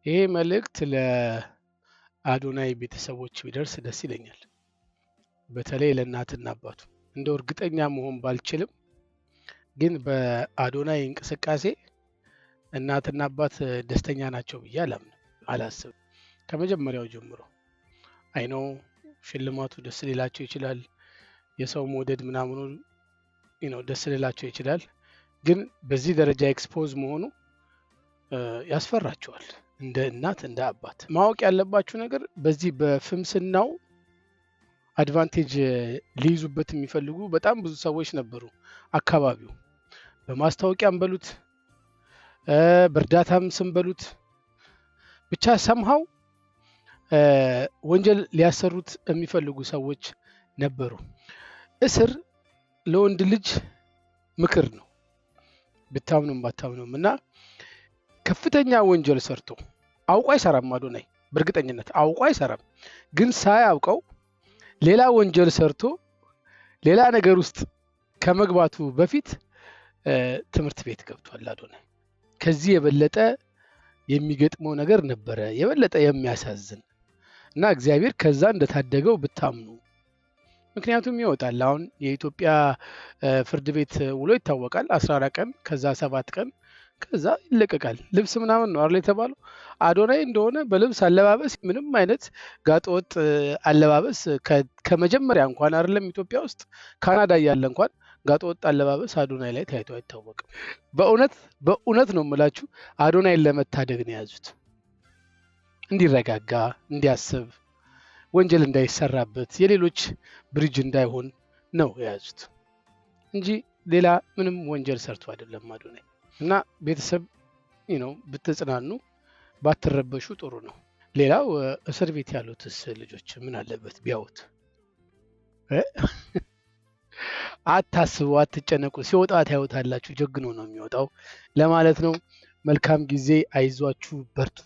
ይሄ መልእክት ለአዶናይ ቤተሰቦች ቢደርስ ደስ ይለኛል። በተለይ ለእናትና አባቱ እንደው እርግጠኛ መሆን ባልችልም ግን በአዶናይ እንቅስቃሴ እናትና አባት ደስተኛ ናቸው ብዬ አላስብም። ከመጀመሪያው ጀምሮ አይኖ ሽልማቱ ደስ ሊላቸው ይችላል፣ የሰው መውደድ ምናምኑ ደስ ሊላቸው ይችላል። ግን በዚህ ደረጃ ኤክስፖዝ መሆኑ ያስፈራቸዋል። እንደ እናት እንደ አባት ማወቅ ያለባችሁ ነገር በዚህ በፍምስናው አድቫንቴጅ ሊይዙበት የሚፈልጉ በጣም ብዙ ሰዎች ነበሩ። አካባቢው በማስታወቂያም በሉት በእርዳታም ስም በሉት ብቻ ሰምሃው ወንጀል ሊያሰሩት የሚፈልጉ ሰዎች ነበሩ። እስር ለወንድ ልጅ ምክር ነው ብታምኑም ባታምኑም እና ከፍተኛ ወንጀል ሰርቶ አውቆ አይሰራም። አዶናይ በእርግጠኝነት አውቆ አይሰራም። ግን ሳያውቀው ሌላ ወንጀል ሰርቶ ሌላ ነገር ውስጥ ከመግባቱ በፊት ትምህርት ቤት ገብቷል አዶናይ። ከዚህ የበለጠ የሚገጥመው ነገር ነበረ፣ የበለጠ የሚያሳዝን እና እግዚአብሔር ከዛ እንደታደገው ብታምኑ። ምክንያቱም ይወጣል አሁን የኢትዮጵያ ፍርድ ቤት ውሎ ይታወቃል። 14 ቀን ከዛ 7 ቀን ከዛ ይለቀቃል። ልብስ ምናምን ነው አይደል የተባለው። አዶናይ እንደሆነ በልብስ አለባበስ ምንም አይነት ጋጠወጥ አለባበስ ከመጀመሪያ እንኳን አይደለም ኢትዮጵያ ውስጥ ካናዳ ያለ እንኳን ጋጠወጥ አለባበስ አዶናይ ላይ ታይቶ አይታወቅም። በእውነት ነው የምላችሁ፣ አዶናይን ለመታደግ ነው የያዙት። እንዲረጋጋ፣ እንዲያስብ፣ ወንጀል እንዳይሰራበት፣ የሌሎች ብሪጅ እንዳይሆን ነው የያዙት እንጂ ሌላ ምንም ወንጀል ሰርቶ አይደለም አዶናይ። እና ቤተሰብ ብትጽናኑ ባትረበሹ ጥሩ ነው። ሌላው እስር ቤት ያሉትስ ልጆች ምን አለበት ቢያዩት? አታስቡ፣ አትጨነቁ። ሲወጣ ታዩታላችሁ። ጀግኖ ነው የሚወጣው ለማለት ነው። መልካም ጊዜ፣ አይዟችሁ፣ በርቱ።